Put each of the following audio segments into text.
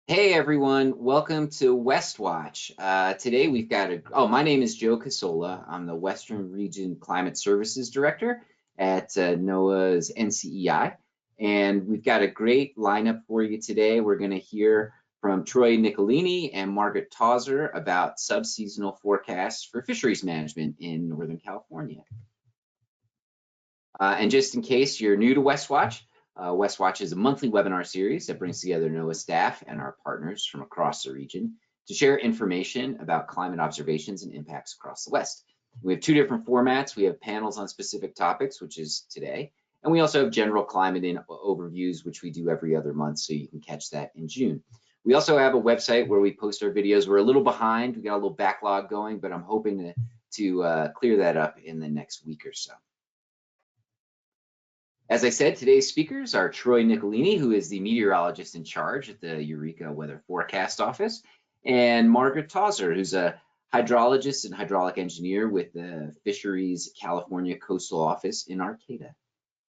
Hey everyone, welcome to Westwatch. Today we've got my name is Joe Casola. I'm the Western Region Climate Services Director at NOAA's NCEI. And we've got a great lineup for you today. We're going to hear from Troy Nicolini and Margaret Tauzer about subseasonal forecasts for fisheries management in Northern California. And just in case you're new to Westwatch, Westwatch is a monthly webinar series that brings together NOAA staff and our partners from across the region to share information about climate observations and impacts across the West. We have two different formats. We have panels on specific topics, which is today, and we also have general climate overviews, which we do every other month, so you can catch that in June. We also have a website where we post our videos. We're a little behind. We got a little backlog going, but I'm hoping to clear that up in the next week or so. As I said, today's speakers are Troy Nicolini, who is the meteorologist-in-charge at the Eureka Weather Forecast Office, and Margaret Tauzer, who's a hydrologist and hydraulic engineer with the Fisheries California Coastal Office in Arcata.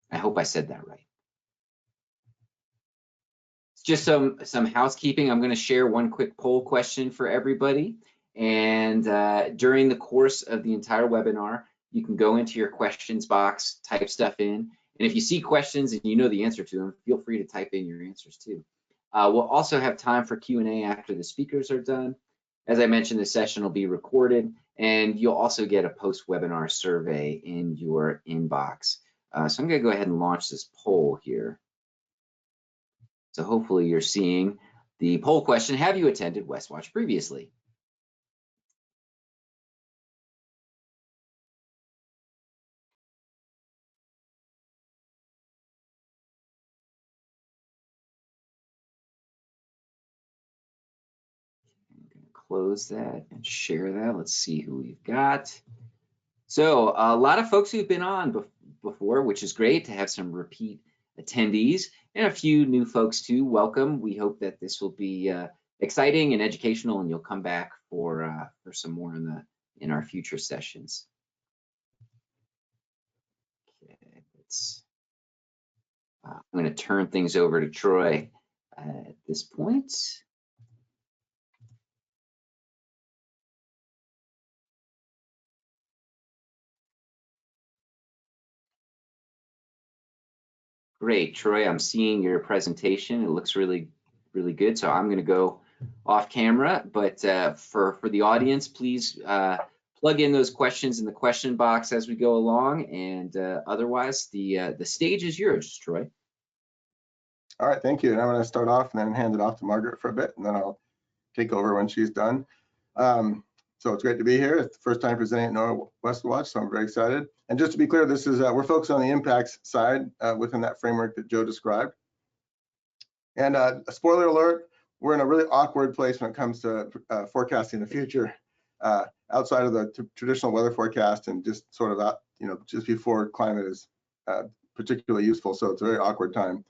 I hope I said that right. Just some housekeeping. I'm going to share one quick poll question for everybody, and during the course of the entire webinar, you can go into your questions box, type stuff in. And if you see questions and you know the answer to them, feel free to type in your answers too. We'll also have time for Q&A after the speakers are done. As I mentioned, the session will be recorded, and you'll also get a post-webinar survey in your inbox. So I'm going to go ahead and launch this poll here. So hopefully you're seeing the poll question: have you attended Westwatch previously? Close that and share that. Let's see who we've got. So a lot of folks who've been on before, which is great to have some repeat attendees, and a few new folks too. Welcome. We hope that this will be exciting and educational, and you'll come back for some more in our future sessions. Okay, I'm going to turn things over to Troy at this point. Great, Troy, I'm seeing your presentation. It looks really, really good. So I'm going to go off camera, but for the audience, please plug in those questions in the question box as we go along. And otherwise, the stage is yours, Troy. All right, thank you. And I'm going to start off and then hand it off to Margaret for a bit, and then I'll take over when she's done. So it's great to be here. It's the first time presenting at NOAA Westwatch, so I'm very excited. And just to be clear, this is we're focused on the impacts side within that framework that Joe described. And a spoiler alert, we're in a really awkward place when it comes to forecasting the future outside of the traditional weather forecast, and just sort of out, just before climate is particularly useful. So it's a very awkward time.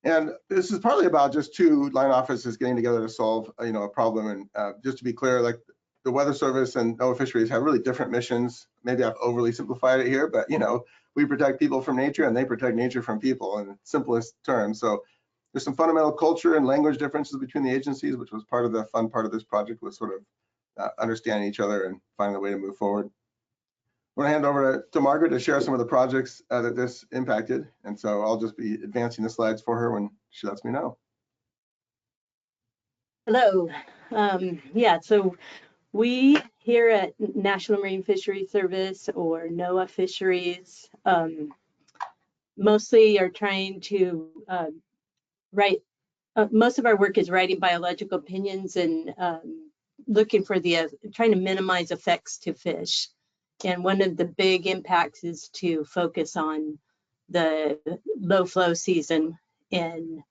And this is partly about just two line offices getting together to solve, a problem. And just to be clear, like the Weather Service and NOAA Fisheries have really different missions. Maybe I've overly simplified it here, but we protect people from nature, and they protect nature from people in the simplest terms. So there's some fundamental culture and language differences between the agencies, which was part of the fun part of this project, was sort of understanding each other and finding a way to move forward. I'm going to hand over to Margaret to share some of the projects that this impacted. And so I'll just be advancing the slides for her when she lets me know. Hello. Yeah, so we here at National Marine Fisheries Service, or NOAA Fisheries, mostly are trying to write, most of our work is writing biological opinions and looking for trying to minimize effects to fish. And one of the big impacts is to focus on the low flow season and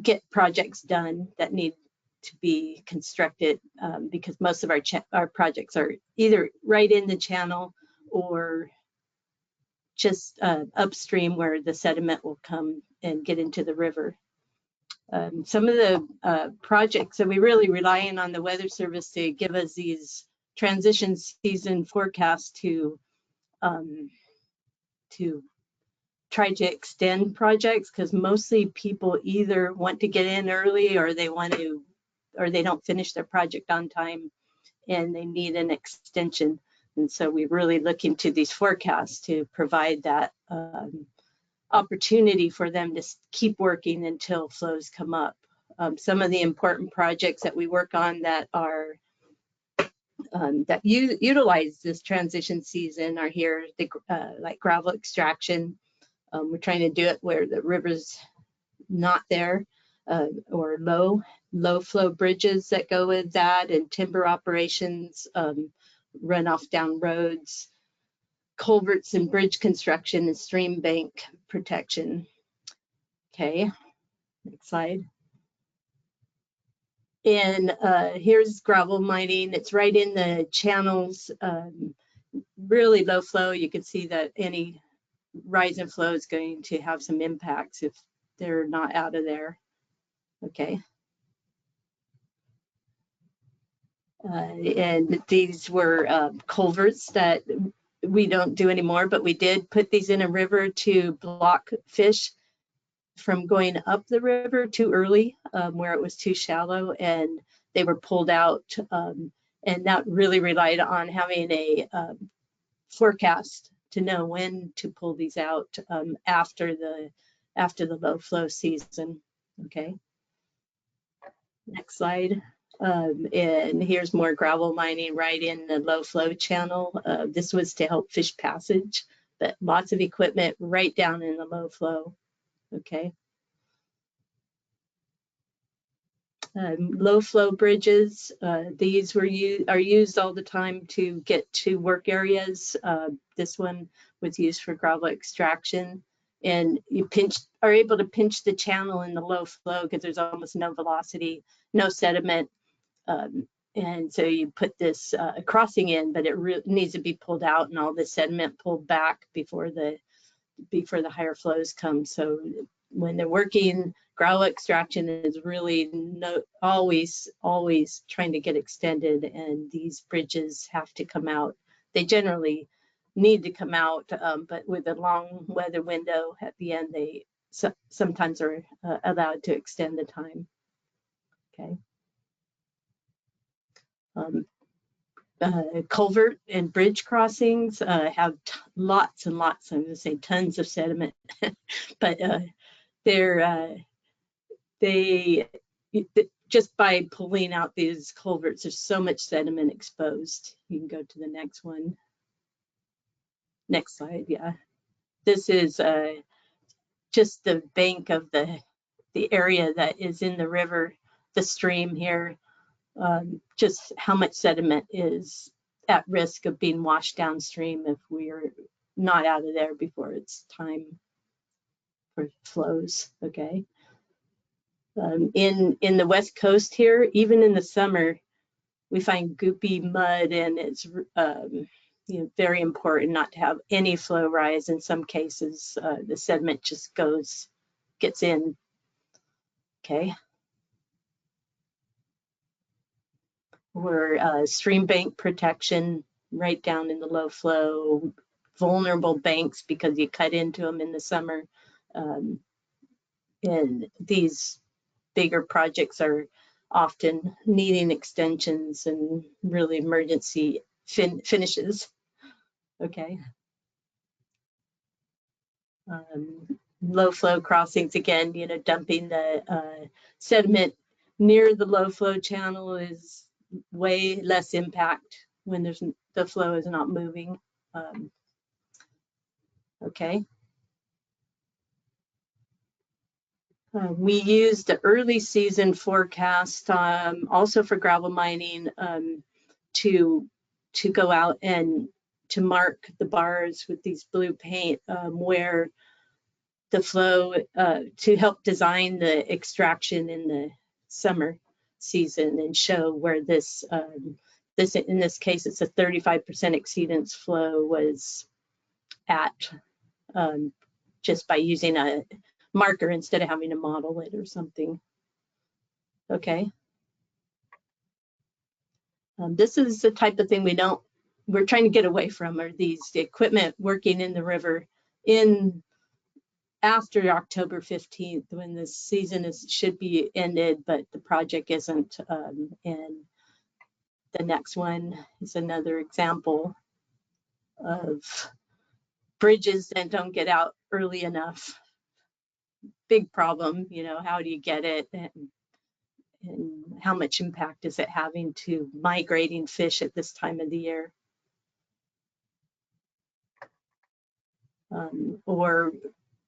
get projects done that need to be constructed, because most of our projects are either right in the channel or just upstream where the sediment will come and get into the river. Some of the projects that we really relying on the Weather Service to give us these transition season forecasts to try to extend projects, because mostly people either want to get in early or they don't finish their project on time and they need an extension. And so we really look into these forecasts to provide that opportunity for them to keep working until flows come up. Some of the important projects that we work on that are that utilize this transition season are here, like gravel extraction. We're trying to do it where the river's not there, or low flow bridges that go with that, and timber operations, runoff down roads, culverts and bridge construction, and stream bank protection. Okay, next slide. And here's gravel mining. It's right in the channels, really low flow. You can see that any rise in flow is going to have some impacts if they're not out of there. Okay. And these were culverts that we don't do anymore, but we did put these in a river to block fish from going up the river too early, where it was too shallow, and they were pulled out. And that really relied on having a forecast to know when to pull these out after the low flow season. Okay. Next slide. And here's more gravel mining right in the low flow channel. This was to help fish passage, but lots of equipment right down in the low flow. Okay. Low flow bridges, these are used all the time to get to work areas. This one was used for gravel extraction, and you are able to pinch the channel in the low flow because there's almost no velocity, no sediment, and so you put this crossing in, but it needs to be pulled out and all the sediment pulled back before the higher flows come. So when they're working, gravel extraction is really always trying to get extended, and these bridges have to come out. They generally need to come out, but with a long weather window at the end, they sometimes are allowed to extend the time. Okay. Culvert and bridge crossings have lots and lots, I'm going to say tons of sediment, but they just by pulling out these culverts, there's so much sediment exposed. You can go to the next one. Next slide, yeah. This is just the bank of the area that is in the river, the stream here. Just how much sediment is at risk of being washed downstream if we are not out of there before it's time for flows. Okay. In the West Coast here, even in the summer, we find goopy mud, and it's very important not to have any flow rise. In some cases, the sediment just gets in. Okay. We're stream bank protection right down in the low flow, vulnerable banks because you cut into them in the summer. And these bigger projects are often needing extensions and really emergency finishes. Okay. Low flow crossings, again, dumping the sediment near the low flow channel is way less impact when the flow is not moving. Okay. We used the early season forecast also for gravel mining to go out and to mark the bars with these blue paint where the flow to help design the extraction in the summer season and show where this in this case it's a 35% exceedance flow was at just by using a marker instead of having to model it or something. Okay. This is the type of thing we're trying to get away from, are the equipment working in the river in after October 15th, when the season should be ended, but the project isn't. And the next one is another example of bridges that don't get out early enough. Big problem, you know, how do you get it? And how much impact is it having to migrating fish at this time of the year? Or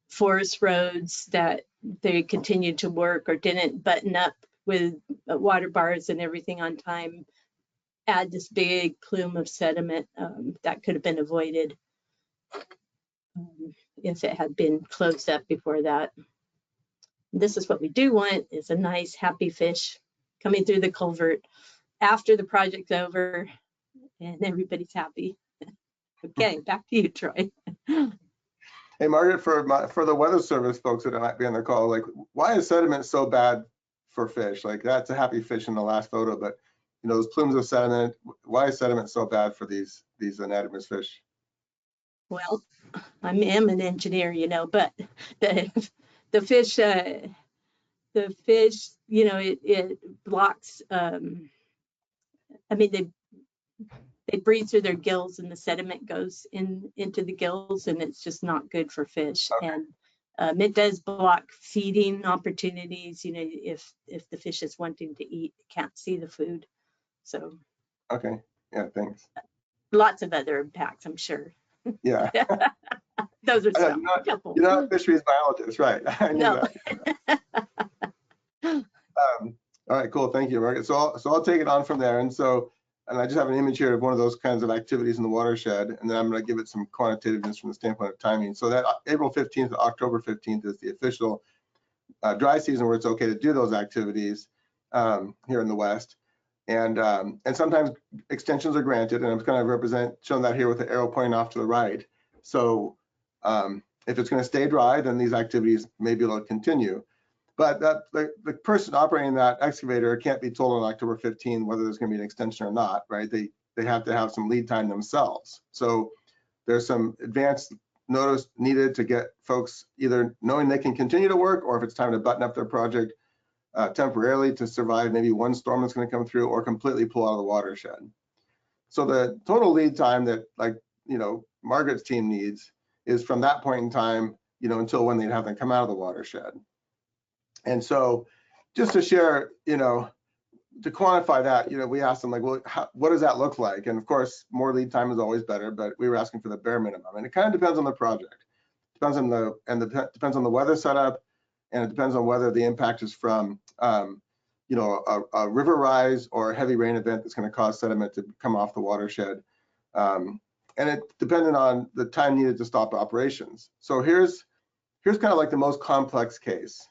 forest roads that they continued to work or didn't button up with water bars and everything on time, add this big plume of sediment that could have been avoided if it had been closed up before that. This is what we do want, is a nice happy fish coming through the culvert after the project's over and everybody's happy. Okay, back to you, Troy. Hey, Margaret, for the Weather Service folks that might be on the call, like, why is sediment so bad for fish? Like, that's a happy fish in the last photo, but you know, those plumes of sediment, why is sediment so bad for these anadromous fish? Well, I am an engineer, you know, but the fish, you know, it blocks. I mean, they breathe through their gills, and the sediment goes into the gills, and it's just not good for fish. Okay. And it does block feeding opportunities. You know, if the fish is wanting to eat, it can't see the food. So. Okay. Yeah. Thanks. Lots of other impacts, I'm sure. Yeah. Those are some. You're not a fisheries biologist, right? I knew that. All right, cool. Thank you, Margaret. So I'll take it on from there. And I just have an image here of one of those kinds of activities in the watershed, and then I'm going to give it some quantitativeness from the standpoint of timing. So that April 15th to October 15th is the official dry season where it's okay to do those activities here in the West. And sometimes extensions are granted, and I'm going to showing that here with the arrow pointing off to the right. So if it's going to stay dry, then these activities may be able to continue. But the person operating that excavator can't be told on October 15 whether there's going to be an extension or not, right? They have to have some lead time themselves. So there's some advanced notice needed to get folks either knowing they can continue to work, or if it's time to button up their project temporarily to survive maybe one storm that's going to come through, or completely pull out of the watershed. So the total lead time that, like, you know, Margaret's team needs is from that point in time, you know, until when they'd have them come out of the watershed. And so just to share, you know, to quantify that, you know, we asked them, like, well, what does that look like? And of course, more lead time is always better, but we were asking for the bare minimum. And it kind of depends on the project. Depends on depends on the weather setup, and it depends on whether the impact is from, you know, a river rise or a heavy rain event that's going to cause sediment to come off the watershed. And it depended on the time needed to stop operations. So here's kind of like the most complex case.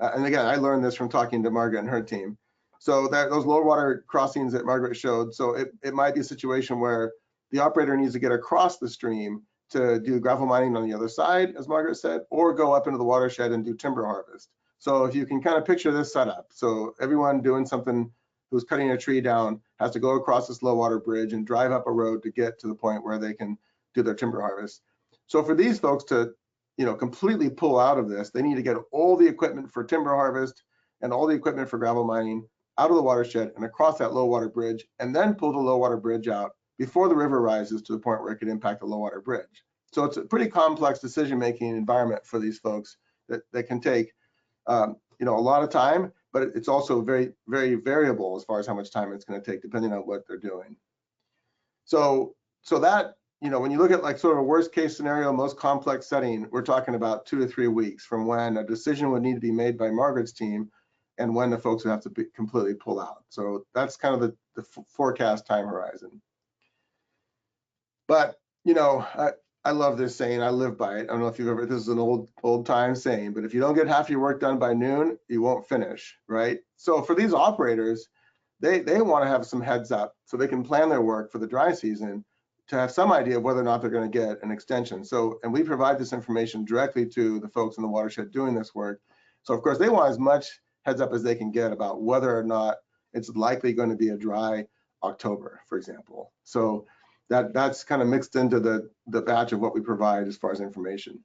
And again, I learned this from talking to Margaret and her team. So those low water crossings that Margaret showed, so it might be a situation where the operator needs to get across the stream to do gravel mining on the other side, as Margaret said, or go up into the watershed and do timber harvest. So if you can kind of picture this setup, so everyone doing something who's cutting a tree down has to go across this low water bridge and drive up a road to get to the point where they can do their timber harvest. So for these folks to, you know, completely pull out of this, they need to get all the equipment for timber harvest and all the equipment for gravel mining out of the watershed and across that low water bridge, and then pull the low water bridge out before the river rises to the point where it could impact the low water bridge. So it's a pretty complex decision-making environment for these folks that can take, you know, a lot of time, but it's also very, very variable as far as how much time it's going to take, depending on what they're doing. So that, you know, when you look at like sort of a worst case scenario, most complex setting, we're talking about 2 to 3 weeks from when a decision would need to be made by Margaret's team and when the folks would have to be completely pull out. So that's kind of the forecast time horizon. But, you know, I love this saying, I live by it. I don't know if you've ever, this is an old time saying, but if you don't get half your work done by noon, you won't finish, right? So for these operators, they want to have some heads up so they can plan their work for the dry season to have some idea of whether or not they're going to get an extension. So, and we provide this information directly to the folks in the watershed doing this work. So of course they want as much heads up as they can get about whether or not it's likely going to be a dry October, for example. So that's kind of mixed into the batch of what we provide as far as information.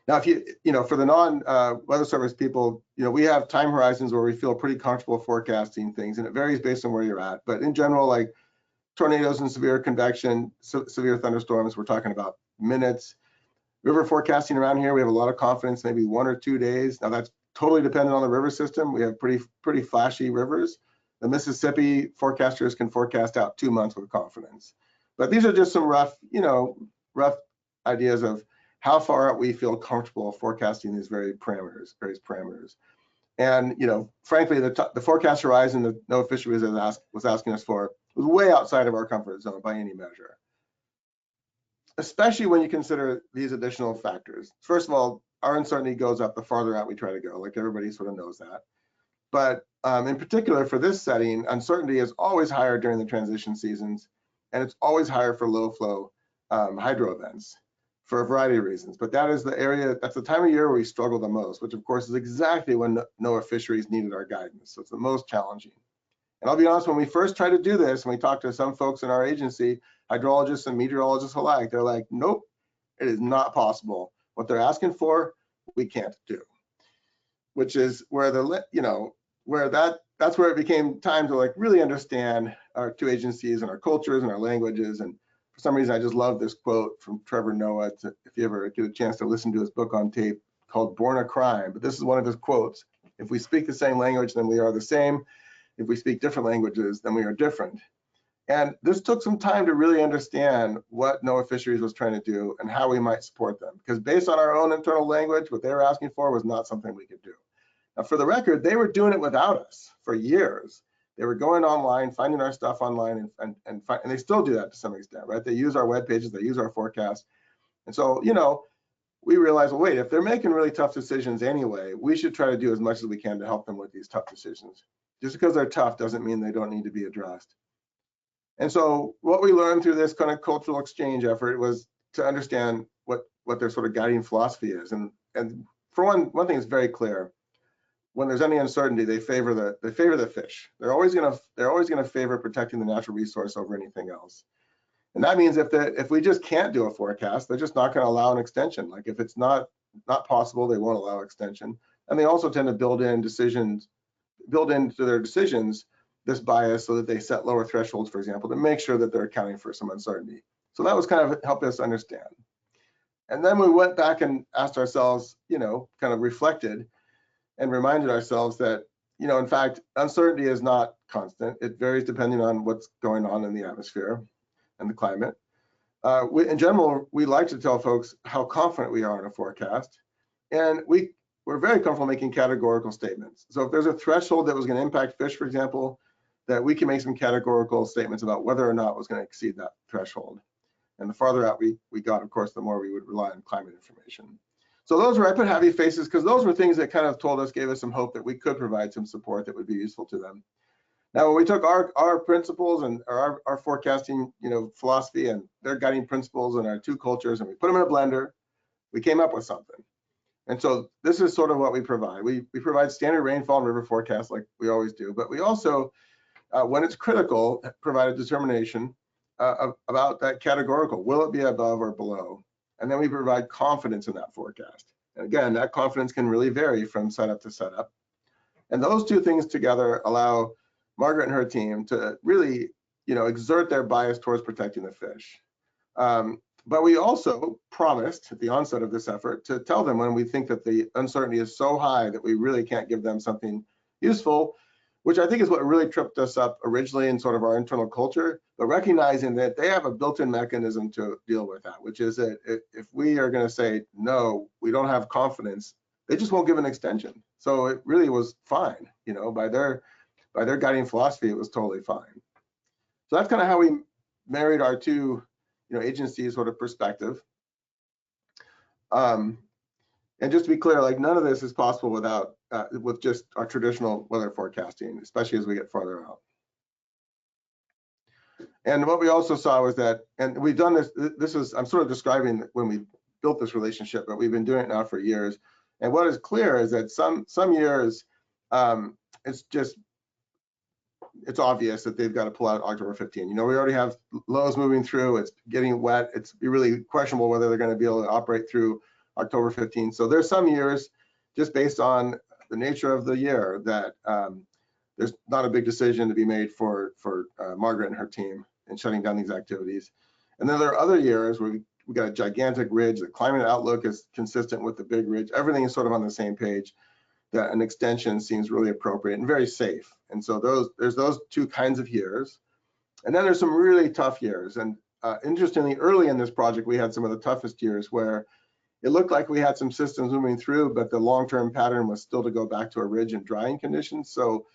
Now, if for the non-Weather Service people, we have time horizons where we feel pretty comfortable forecasting things, and it varies based on where you're at. But in general, like tornadoes and severe convection, severe thunderstorms, we're talking about minutes. River forecasting around here, we have a lot of confidence, maybe 1 or 2 days. Now that's totally dependent on the river system. We have pretty flashy rivers. The Mississippi forecasters can forecast out 2 months with confidence. But these are just some rough ideas of how far out we feel comfortable forecasting these various parameters. And frankly, the forecast horizon that NOAA Fisheries was asking us for was way outside of our comfort zone by any measure, especially when you consider these additional factors. First of all, our uncertainty goes up the farther out we try to go, like everybody sort of knows that. But in particular for this setting, uncertainty is always higher during the transition seasons, and it's always higher for low flow hydro events for a variety of reasons. But that is the area, that's the time of year where we struggle the most, which of course is exactly when NOAA Fisheries needed our guidance. So it's the most challenging. And I'll be honest, when we first tried to do this, and we talked to some folks in our agency, hydrologists and meteorologists alike, they're like, nope, it is not possible. What they're asking for, we can't do. Which is where that's where it became time to like really understand our two agencies and our cultures and our languages. And for some reason, I just love this quote from Trevor Noah. If you ever get a chance to listen to his book on tape called Born a Crime, but this is one of his quotes. If we speak the same language, then we are the same. If we speak different languages, then we are different. And this took some time to really understand what NOAA Fisheries was trying to do and how we might support them. Because based on our own internal language, what they were asking for was not something we could do. Now, for the record, they were doing it without us for years. They were going online, finding our stuff online, and they still do that to some extent, right? They use our web pages, they use our forecast. And so, we realized, well, wait, if they're making really tough decisions anyway, we should try to do as much as we can to help them with these tough decisions. Just because they're tough doesn't mean they don't need to be addressed. And so what we learned through this kind of cultural exchange effort was to understand what their sort of guiding philosophy is. And for one thing is very clear. When there's any uncertainty, they favor the fish. They're always gonna favor protecting the natural resource over anything else. And that means if we just can't do a forecast, they're just not going to allow an extension. Like if it's not possible, they won't allow extension. And they also tend to build into their decisions this bias so that they set lower thresholds, for example, to make sure that they're accounting for some uncertainty. So that was kind of helped us understand. And then we went back and asked ourselves, kind of reflected and reminded ourselves that, in fact, uncertainty is not constant. It varies depending on what's going on in the atmosphere and the climate. In general, we like to tell folks how confident we are in a forecast. And we're very comfortable making categorical statements. So if there's a threshold that was going to impact fish, for example, that we can make some categorical statements about whether or not it was going to exceed that threshold. And the farther out we got, of course, the more we would rely on climate information. So those were, I put happy faces because those were things that kind of gave us some hope that we could provide some support that would be useful to them. Now, when we took our principles and our forecasting, philosophy and their guiding principles and our two cultures, and we put them in a blender, we came up with something. And so this is sort of what we provide. We provide standard rainfall and river forecasts like we always do, but we also, when it's critical, provide a determination about that categorical. Will it be above or below? And then we provide confidence in that forecast. And again, that confidence can really vary from setup to setup. And those two things together allow Margaret and her team to really, exert their bias towards protecting the fish. But we also promised at the onset of this effort to tell them when we think that the uncertainty is so high that we really can't give them something useful, which I think is what really tripped us up originally in sort of our internal culture, but recognizing that they have a built-in mechanism to deal with that, which is that if we are going to say, no, we don't have confidence, they just won't give an extension. So it really was fine, by their guiding philosophy, it was totally fine. So that's kind of how we married our two agency sort of perspective. And just to be clear, like none of this is possible without with just our traditional weather forecasting, especially as we get farther out. And what we also saw was that, and we've done this is, I'm sort of describing when we built this relationship, but we've been doing it now for years. And what is clear is that some years, it's obvious that they've got to pull out October 15. We already have lows moving through, it's getting wet, it's really questionable whether they're going to be able to operate through October 15th. So there's some years, just based on the nature of the year, that there's not a big decision to be made for Margaret and her team in shutting down these activities. And then there are other years where we got a gigantic ridge, the climate outlook is consistent with the big ridge, everything is sort of on the same page, that an extension seems really appropriate and very safe. And so there's those two kinds of years. And then there's some really tough years. And interestingly, early in this project, we had some of the toughest years where it looked like we had some systems moving through, but the long-term pattern was still to go back to a ridge and drying conditions. So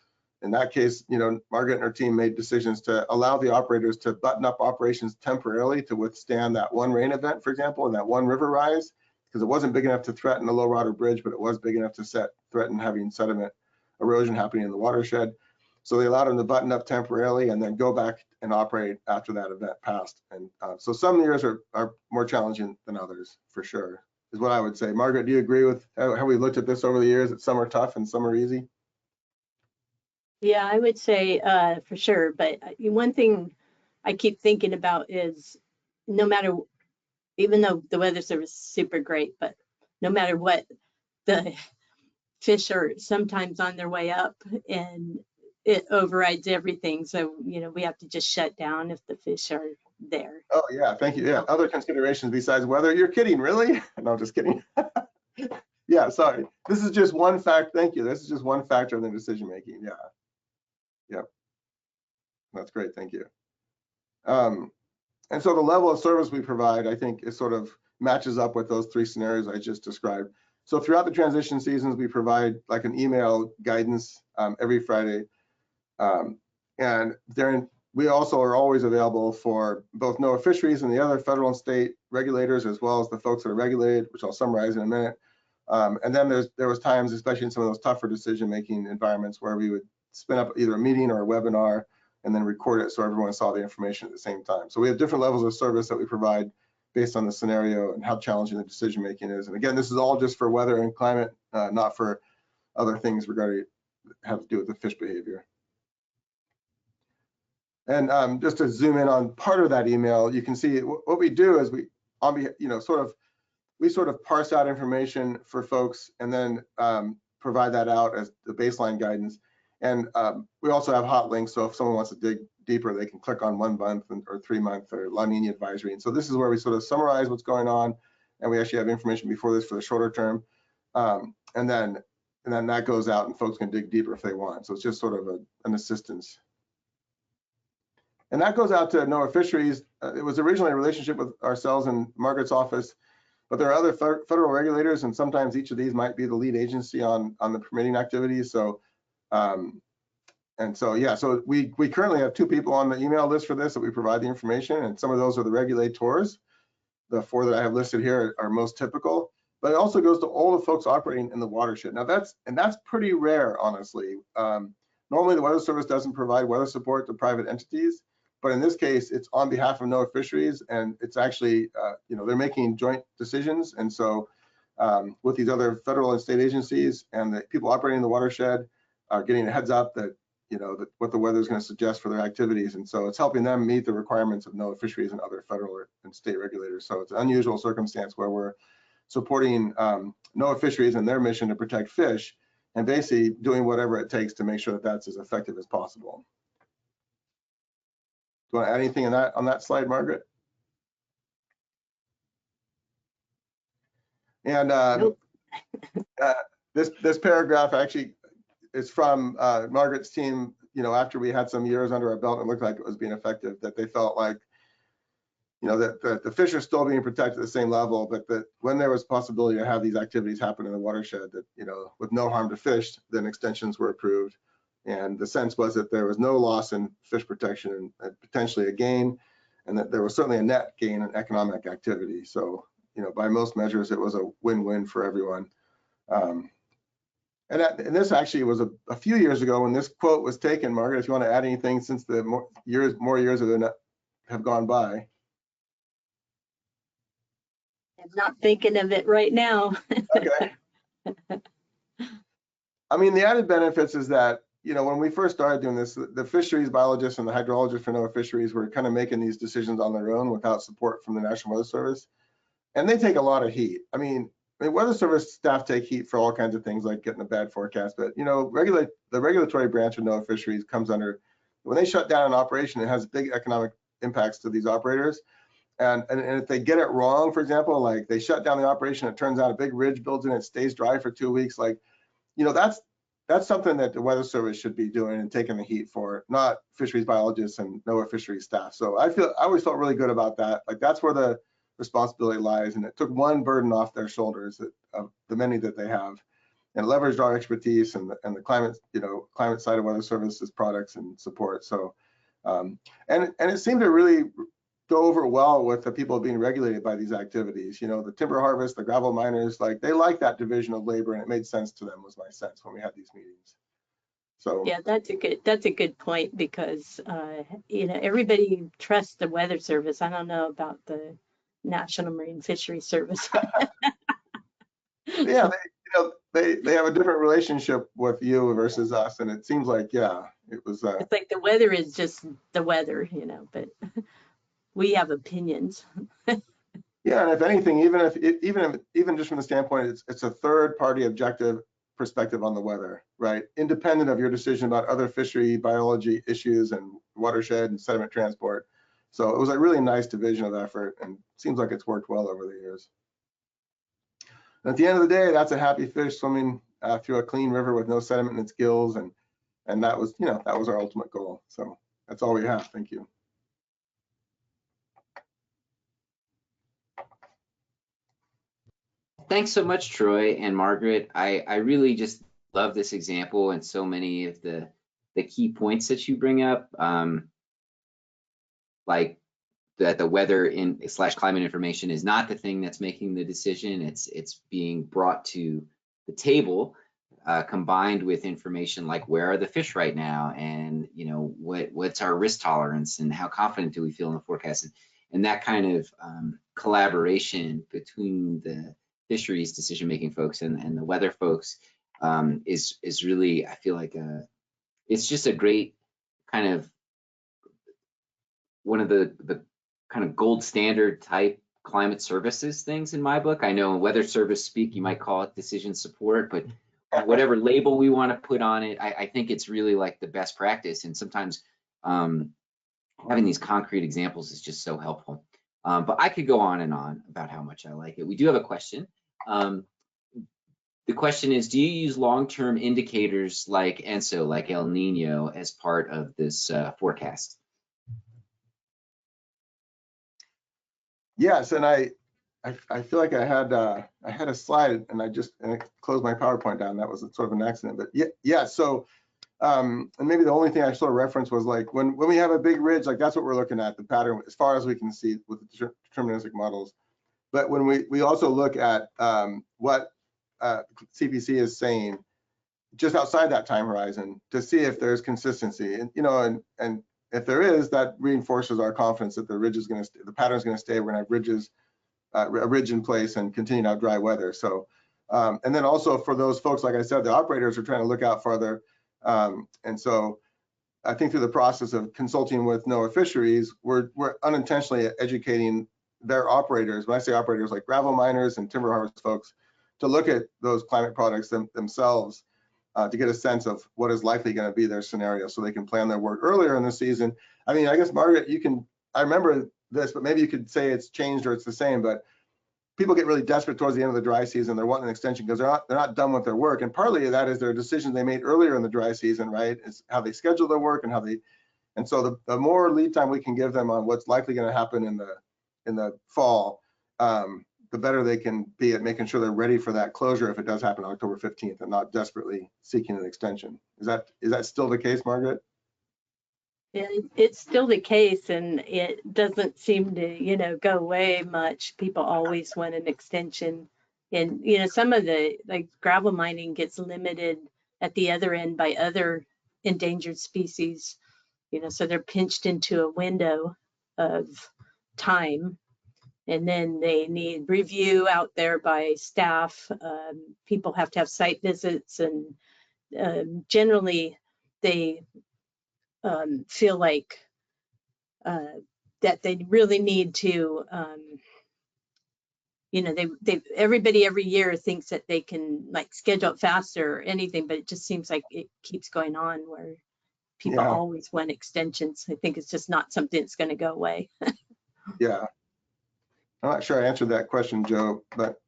in that case, Margaret and her team made decisions to allow the operators to button up operations temporarily to withstand that one rain event, for example, and that one river rise, because it wasn't big enough to threaten the low water bridge, but it was big enough to threaten having sediment erosion happening in the watershed. So they allowed them to button up temporarily and then go back and operate after that event passed. And so some years are more challenging than others, for sure, is what I would say. Margaret, do you agree with how we looked at this over the years, that some are tough and some are easy? Yeah, I would say for sure. But one thing I keep thinking about is no matter, even though the weather service is super great, but no matter what, the fish are sometimes on their way up and it overrides everything. So, we have to just shut down if the fish are there. Oh, yeah, thank you. Yeah, other considerations besides weather. You're kidding, really? No, just kidding. Yeah, sorry. This is just one fact. Thank you. This is just one factor in the decision making. Yeah. Yep. That's great. Thank you. And so the level of service we provide, I think, is sort of matches up with those three scenarios I just described. So throughout the transition seasons, we provide like an email guidance every Friday. And we also are always available for both NOAA Fisheries and the other federal and state regulators, as well as the folks that are regulated, which I'll summarize in a minute. And then there was times, especially in some of those tougher decision-making environments, where we would spin up either a meeting or a webinar and then record it so everyone saw the information at the same time. So we have different levels of service that we provide based on the scenario and how challenging the decision-making is. And again, this is all just for weather and climate, not for other things regarding have to do with the fish behavior. And just to zoom in on part of that email, you can see what we do is we sort of parse out information for folks and then provide that out as the baseline guidance. And we also have hot links, so if someone wants to dig deeper, they can click on 1 month or 3 month or La Nina advisory. And so this is where we sort of summarize what's going on, and we actually have information before this for the shorter term. And then that goes out and folks can dig deeper if they want. So it's just sort of an assistance. And that goes out to NOAA Fisheries. It was originally a relationship with ourselves and Margaret's office, but there are other federal regulators, and sometimes each of these might be the lead agency on the permitting activities. So, so we currently have 2 people on the email list for this that we provide the information, and some of those are the regulators. The 4 that I have listed here are most typical, but it also goes to all the folks operating in the watershed. Now that's pretty rare, honestly. Normally the Weather Service doesn't provide weather support to private entities, but in this case, it's on behalf of NOAA Fisheries, and it's actually, they're making joint decisions. And so with these other federal and state agencies and the people operating in the watershed are getting a heads up that, what the weather is going to suggest for their activities. And so it's helping them meet the requirements of NOAA Fisheries and other federal and state regulators. So it's an unusual circumstance where we're supporting NOAA Fisheries and their mission to protect fish, and basically doing whatever it takes to make sure that that's as effective as possible. Do you want to add anything on that slide, Margaret? And Nope. This paragraph actually is from Margaret's team. After we had some years under our belt, it looked like it was being effective, that they felt like, that the fish are still being protected at the same level, but that when there was possibility to have these activities happen in the watershed, that, with no harm to fish, then extensions were approved. And the sense was that there was no loss in fish protection and potentially a gain, and that there was certainly a net gain in economic activity. So, by most measures, it was a win-win for everyone. And this actually was a few years ago when this quote was taken. Margaret, if you want to add anything since the more years have gone by. I'm not thinking of it right now. Okay. I mean, the added benefits is that, when we first started doing this, the fisheries biologists and the hydrologists for NOAA Fisheries were kind of making these decisions on their own without support from the National Weather Service. And they take a lot of heat. I mean, I mean, Weather Service staff take heat for all kinds of things like getting a bad forecast, but you know, the regulatory branch of NOAA Fisheries comes under, when they shut down an operation, it has big economic impacts to these operators. And if they get it wrong, for example, like they shut down the operation, it turns out a big ridge builds in, it stays dry for 2 weeks, like, you know, that's something that the Weather Service should be doing and taking the heat for, not fisheries biologists and NOAA fisheries staff. So I always felt really good about that. Like that's where the responsibility lies, and it took one burden off their shoulders of the many that they have, and leveraged our expertise and the climate, you know, climate side of Weather Services products and support. So, and it seemed to really go over well with the people being regulated by these activities. You know, the timber harvest, the gravel miners, like they like that division of labor, and it made sense to them, was my sense when we had these meetings. So yeah, that's a good point, because you know, everybody trusts the Weather Service. I don't know about the National Marine Fisheries Service. yeah, they have a different relationship with you versus us, and it seems like, yeah, it was It's like the weather is just the weather, you know, but we have opinions. yeah, and if anything, even just from the standpoint, it's a third party objective perspective on the weather, right? Independent of your decision about other fishery biology issues and watershed and sediment transport. So it was a really nice division of effort, and seems like it's worked well over the years. And at the end of the day, that's a happy fish swimming through a clean river with no sediment in its gills, and that was, you know, that was our ultimate goal. So that's all we have. Thank you. Thanks so much, Troy and Margaret. I really just love this example and so many of the key points that you bring up, like that the weather in / climate information is not the thing that's making the decision. It's being brought to the table, combined with information like where are the fish right now, and you know what's our risk tolerance, and how confident do we feel in the forecast, and that kind of collaboration between the fisheries decision-making folks and the weather folks is really, I feel like it's just a great kind of one of the kind of gold standard type climate services things in my book. I know in weather service speak, you might call it decision support, but whatever label we want to put on it, I think it's really like the best practice. And sometimes having these concrete examples is just so helpful. But I could go on and on about how much I like it. We do have a question. The question is, do you use long-term indicators like ENSO, like El Nino, as part of this forecast? Yes, and I feel like I had a slide, and I closed my PowerPoint down. That was sort of an accident, but yeah. So and maybe the only thing I sort of referenced was like when we have a big ridge, like that's what we're looking at, the pattern as far as we can see with the deterministic models. But when we also look at what CPC is saying just outside that time horizon to see if there's consistency, and you know, and if there is, that reinforces our confidence that the ridge is going to, the pattern is going to stay. We're going to have ridges, a ridge in place, and continue to have dry weather. So, and then also for those folks, like I said, the operators are trying to look out farther, and so I think through the process of consulting with NOAA Fisheries, we're unintentionally educating their operators. When I say operators, like gravel miners and timber harvest folks, to look at those climate products themselves. To get a sense of what is likely going to be their scenario, so they can plan their work earlier in the season. I mean, I guess Margaret, I remember this, but maybe you could say it's changed or it's the same. But people get really desperate towards the end of the dry season. They're wanting an extension because they're not done with their work, and partly that is their decisions they made earlier in the dry season, right? It's how they schedule their work and so the more lead time we can give them on what's likely going to happen in the fall, the better they can be at making sure they're ready for that closure if it does happen on October 15th and not desperately seeking an extension. Is that still the case, Margaret? Yeah, it's still the case, and it doesn't seem to, you know, go away much. People always want an extension, and you know, some of the like gravel mining gets limited at the other end by other endangered species, you know, so they're pinched into a window of time. And then they need review out there by staff. People have to have site visits, and generally they feel like that they really need to you know, everybody every year thinks that they can like schedule it faster or anything, but it just seems like it keeps going on where people always want extensions. I think it's just not something that's going to go away. Yeah. I'm not sure I answered that question, Joe, but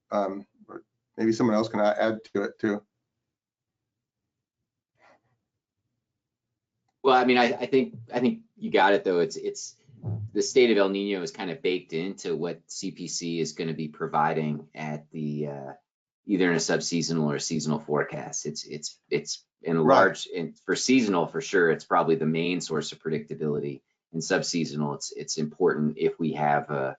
maybe someone else can add to it too. Well, I mean, I think you got it though. It's the state of El Nino is kind of baked into what CPC is going to be providing at the either in a subseasonal or a seasonal forecast. It's in a large, and for seasonal for sure, it's probably the main source of predictability. In subseasonal, it's important if we have a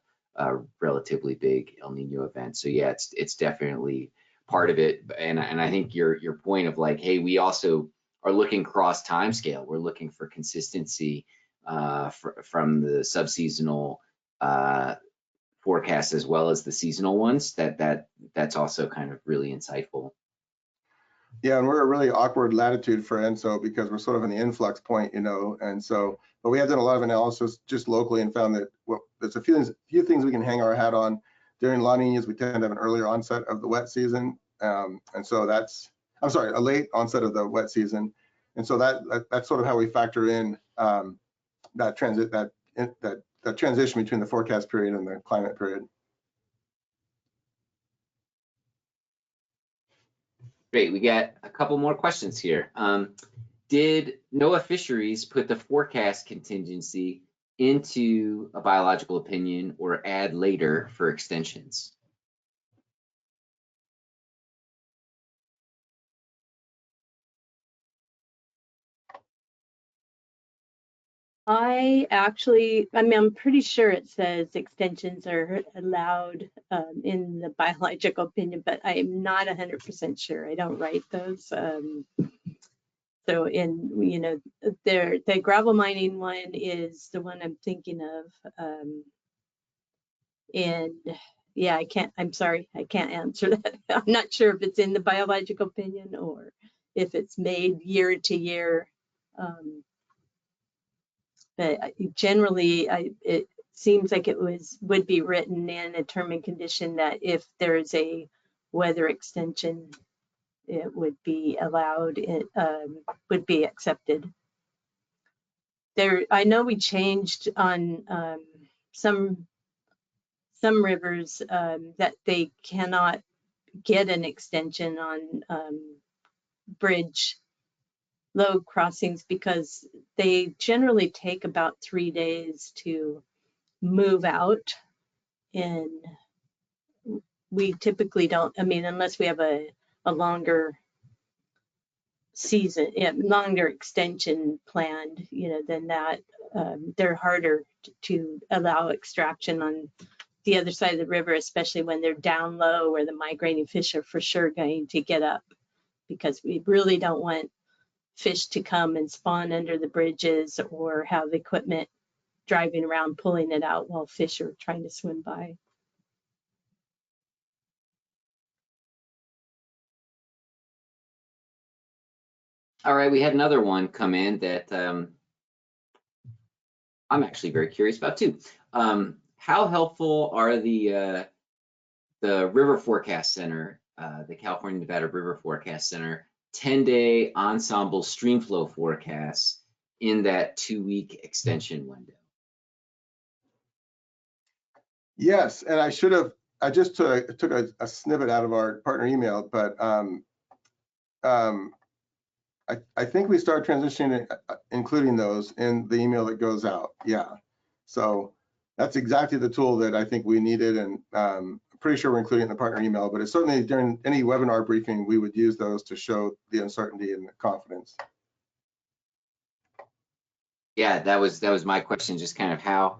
relatively big El Nino event. So yeah, it's definitely part of it. And I think your point of like, hey, we also are looking cross time scale. We're looking for consistency from the subseasonal forecast as well as the seasonal ones. That's also kind of really insightful. Yeah, and we're a really awkward latitude for ENSO because we're sort of in the influx point, you know, and so, but we have done a lot of analysis just locally and found that there's a few things we can hang our hat on. During La Niñas, we tend to have an earlier onset of the wet season, and so a late onset of the wet season, and so that's sort of how we factor in that transition between the forecast period and the climate period. Great, we got a couple more questions here. Did NOAA Fisheries put the forecast contingency into a biological opinion or add later for extensions? I'm pretty sure it says extensions are allowed in the biological opinion, but I am not 100% sure. I don't write those. So the gravel mining one is the one I'm thinking of. And yeah, I'm sorry, I can't answer that. I'm not sure if it's in the biological opinion or if it's made year to year. But generally, it seems like it would be written in a term and condition that if there's a weather extension, it would be allowed, it would be accepted. I know we changed on some rivers that they cannot get an extension on bridge load crossings because they generally take about 3 days to move out, and we typically don't, I mean, unless we have a longer season, longer extension planned, then that they're harder to allow extraction on the other side of the river, especially when they're down low where the migrating fish are for sure going to get up, because we really don't want fish to come and spawn under the bridges or have equipment driving around pulling it out while fish are trying to swim by. All right, we had another one come in that I'm actually very curious about too. How helpful are the River Forecast Center, the California Nevada River Forecast Center 10-day ensemble streamflow forecasts in that 2-week extension window? Yes, and I just took a snippet out of our partner email, but I think we start transitioning, including those in the email that goes out. Yeah, so that's exactly the tool that I think we needed, and I'm pretty sure we're including it in the partner email, but it's certainly during any webinar briefing, we would use those to show the uncertainty and the confidence. Yeah, that was my question, just kind of how,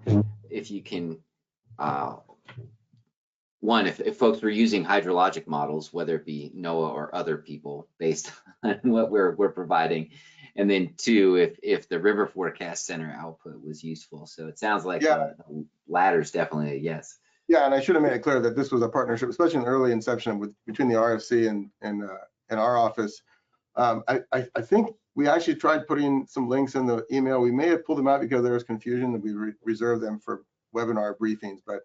if you can, one, if folks were using hydrologic models, whether it be NOAA or other people based on what we're providing, and then two, if the River Forecast Center output was useful. So it sounds like the latter is definitely a yes. Yeah, and I should have made it clear that this was a partnership, especially in the early inception between the RFC and our office. I think we actually tried putting some links in the email. We may have pulled them out because there was confusion, and we reserved them for webinar briefings, but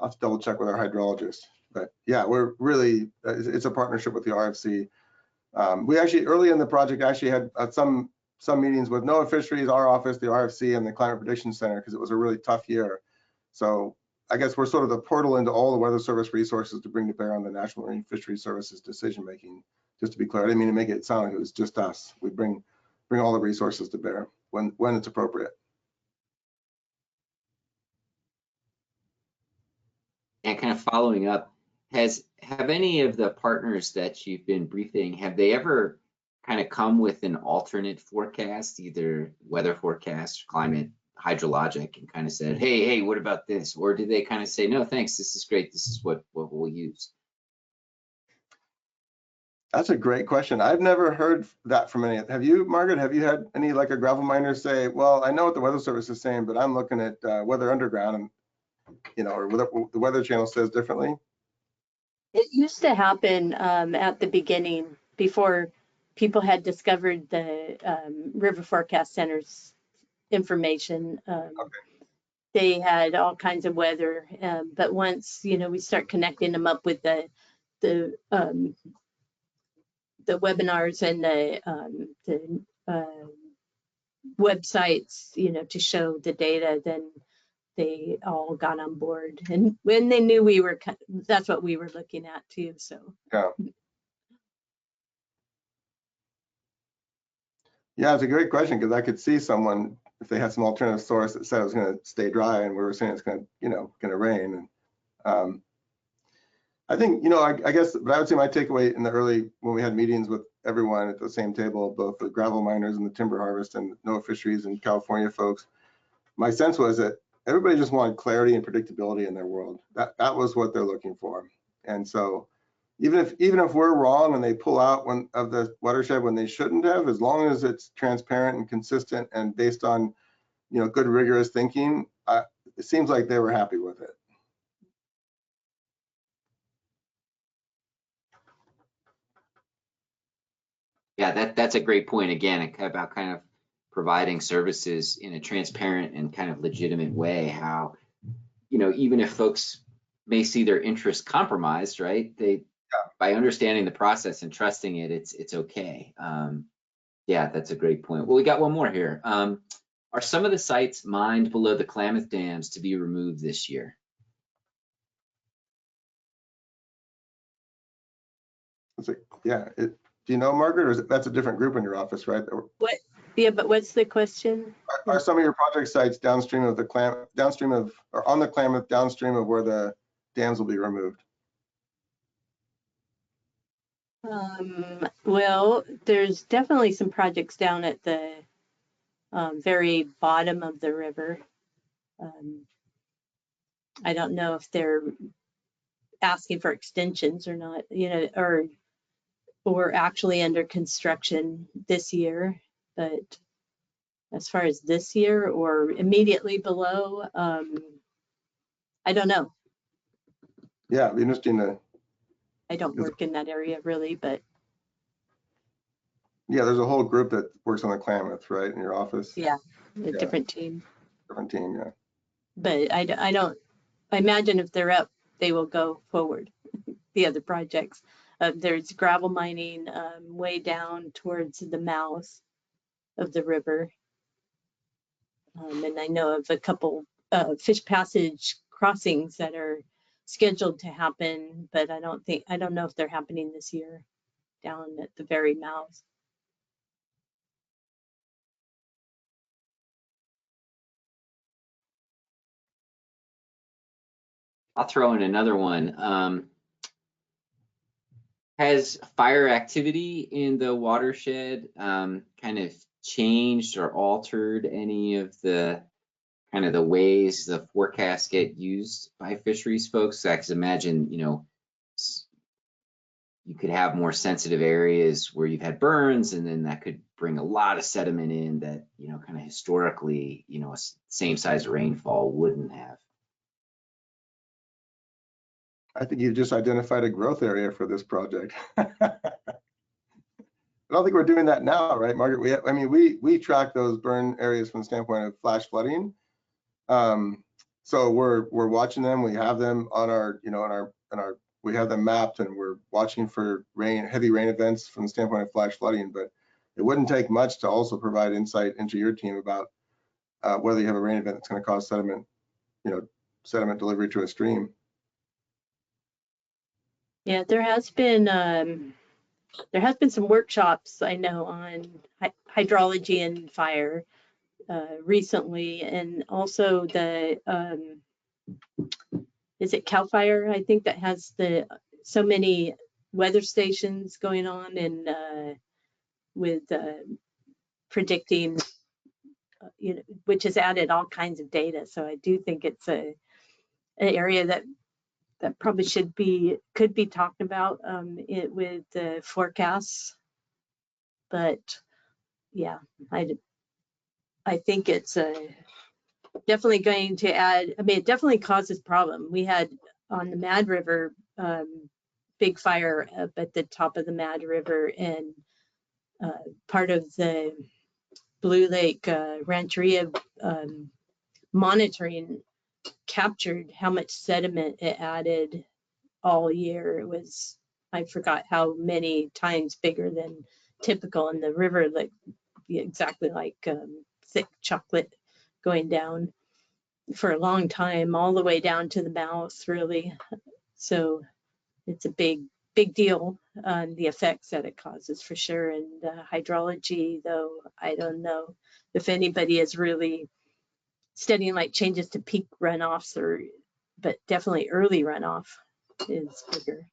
I'll have to double check with our hydrologist. But yeah, we're really, it's a partnership with the RFC. We actually, early in the project, actually had some meetings with NOAA Fisheries, our office, the RFC, and the Climate Prediction Center, because it was a really tough year. So I guess we're sort of the portal into all the Weather Service resources to bring to bear on the National Marine Fisheries Services decision making. Just to be clear, I didn't mean to make it sound like it was just us. We bring all the resources to bear when it's appropriate. And kind of following up, have any of the partners that you've been briefing, have they ever kind of come with an alternate forecast, either weather forecast, climate, hydrologic, and kind of said, hey, what about this? Or did they kind of say, no, thanks, this is great, this is what we'll use? That's a great question. I've never heard that from any. Have you, Margaret? Have you had any, like a gravel miner say, well, I know what the Weather Service is saying, but I'm looking at Weather Underground, and or what the Weather Channel says differently? It used to happen at the beginning, before people had discovered the River Forecast Center's information. They had all kinds of weather, but once we start connecting them up with the webinars and the websites, to show the data, then they all got on board. And when they knew that's what we were looking at too. So yeah, it's a great question, because I could see someone, if they had some alternative source that said it was going to stay dry, and we were saying it's going to rain. And I think, I guess, but I would say my takeaway in the early, when we had meetings with everyone at the same table, both the gravel miners and the timber harvest and NOAA Fisheries and California folks, my sense was that everybody just wanted clarity and predictability in their world. That was what they're looking for. And so even if we're wrong and they pull out of the watershed when they shouldn't have, as long as it's transparent and consistent and based on good rigorous thinking, it seems like they were happy with it. Yeah, that's a great point. Again, about kind of providing services in a transparent and kind of legitimate way. How, even if folks may see their interests compromised, right? By understanding the process and trusting it, it's okay. Yeah, that's a great point. Well, we got one more here. Are some of the sites mined below the Klamath dams to be removed this year? Yeah. Do you know, Margaret, or that's a different group in your office, right? What? Yeah, but what's the question? Are some of your project sites downstream of the Klamath, or on the Klamath, downstream of where the dams will be removed? Well, there's definitely some projects down at the very bottom of the river. I don't know if they're asking for extensions or not, or actually under construction this year. But as far as this year or immediately below, I don't know. Yeah, it'd be interesting to. I don't work in that area really, but. Yeah, there's a whole group that works on the Klamath, right, in your office? Yeah, a different team. Different team, yeah. But I imagine if they're up, they will go forward, the other projects. There's gravel mining way down towards the mouth of the river. And I know of a couple fish passage crossings that are scheduled to happen, but I don't know if they're happening this year down at the very mouth. I'll throw in another one. Has fire activity in the watershed kind of changed or altered any of the kind of the ways the forecasts get used by fisheries folks? I can imagine, you could have more sensitive areas where you've had burns, and then that could bring a lot of sediment in that, kind of historically, a same size rainfall wouldn't have. I think you just identified a growth area for this project. I don't think we're doing that now, right, Margaret? We track those burn areas from the standpoint of flash flooding. So we're watching them. We have them on our, we have them mapped, and we're watching for heavy rain events from the standpoint of flash flooding. But it wouldn't take much to also provide insight into your team about whether you have a rain event that's going to cause sediment, sediment delivery to a stream. Yeah, there has been some workshops I know on hydrology and fire recently, and also the is it CAL FIRE, I think, that has so many weather stations going on, and with predicting, which has added all kinds of data. So I do think it's an area that probably could be talked about with the forecasts. But yeah, I think it's definitely going to add. I mean, it definitely causes problem. We had on the Mad River big fire up at the top of the Mad River, and part of the Blue Lake Rancheria monitoring captured how much sediment it added all year. It was, I forgot how many times bigger than typical, and the river looked exactly like thick chocolate going down for a long time, all the way down to the mouth, really. So it's a big deal on the effects that it causes, for sure. And hydrology, though, I don't know if anybody is really studying like changes to peak runoffs, but definitely early runoff is bigger.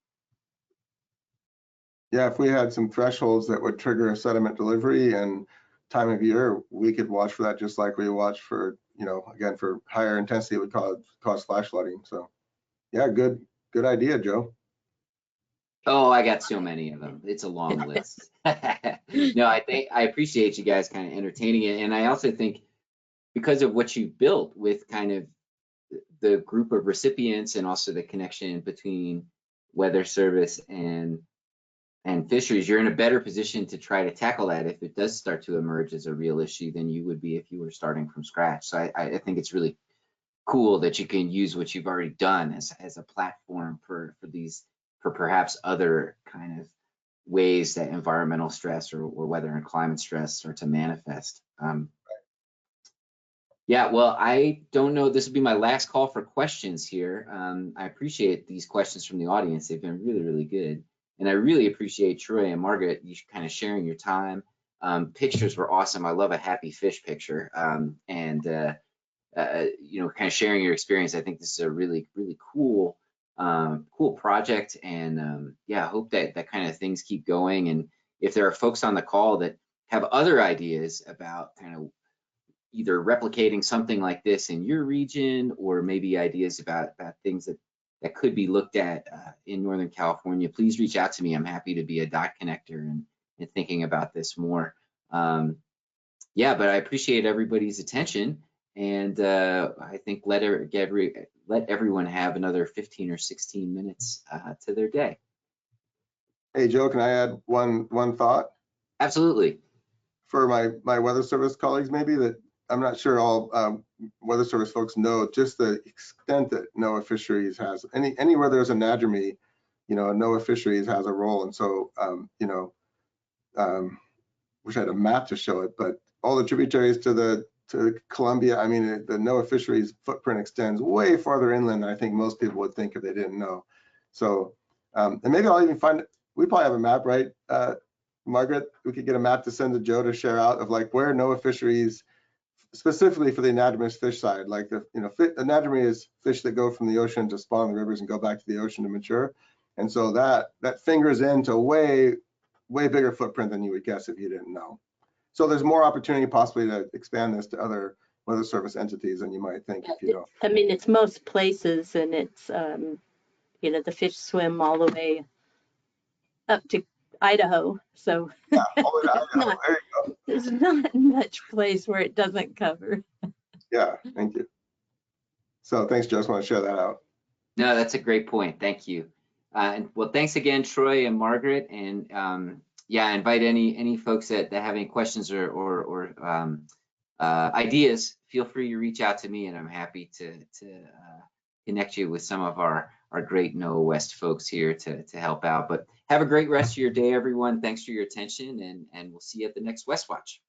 Yeah, if we had some thresholds that would trigger a sediment delivery and time of year, we could watch for that, just like we watch for, again, for higher intensity, it would cause flash flooding. So yeah, good idea, Joe. Oh, I got so many of them. It's a long list. No, I appreciate you guys kind of entertaining it. And I also think because of what you built with kind of the group of recipients and also the connection between Weather Service and fisheries, you're in a better position to try to tackle that if it does start to emerge as a real issue than you would be if you were starting from scratch. So I think it's really cool that you can use what you've already done as a platform for perhaps other kind of ways that environmental stress or weather and climate stress start to manifest. Yeah, well, I don't know. This will be my last call for questions here. I appreciate these questions from the audience. They've been really, really good. And I really appreciate Troy and Margaret, you kind of sharing your time. Pictures were awesome. I love a happy fish picture. And kind of sharing your experience. I think this is a really, really cool, cool project. And yeah, I hope that kind of things keep going. And if there are folks on the call that have other ideas about kind of either replicating something like this in your region, or maybe ideas about things that could be looked at in Northern California, please reach out to me. I'm happy to be a dot connector and thinking about this more. Yeah, but I appreciate everybody's attention, and I think let everyone have another 15 or 16 minutes to their day. Hey, Joe, can I add one thought? Absolutely. For my Weather Service colleagues, maybe, that I'm not sure all Weather Service folks know just the extent that NOAA Fisheries has. Anywhere there's a NADRME, NOAA Fisheries has a role. And so, wish I had a map to show it, but all the tributaries to Columbia, I mean, the NOAA Fisheries footprint extends way farther inland than I think most people would think if they didn't know. So, and maybe I'll even find, we probably have a map, right? Margaret, we could get a map to send to Joe to share out of like where NOAA Fisheries, specifically for the anadromous fish side, like anadrome is fish that go from the ocean to spawn in the rivers and go back to the ocean to mature. And so that fingers into way bigger footprint than you would guess if you didn't know. So there's more opportunity possibly to expand this to other Weather Service entities than you might think if you don't. I mean, it's most places, and it's, the fish swim all the way up to Idaho. So yeah, all the way to Idaho. There you go. There's not much place where it doesn't cover. Yeah, thank you. So thanks, Joe. Just want to share that out. No, that's a great point. Thank you. And well, thanks again, Troy and Margaret. And yeah, invite any folks that have any questions or ideas, feel free to reach out to me, and I'm happy to connect you with some of our great NOAA West folks here to help out. But have a great rest of your day, everyone. Thanks for your attention, and we'll see you at the next West Watch.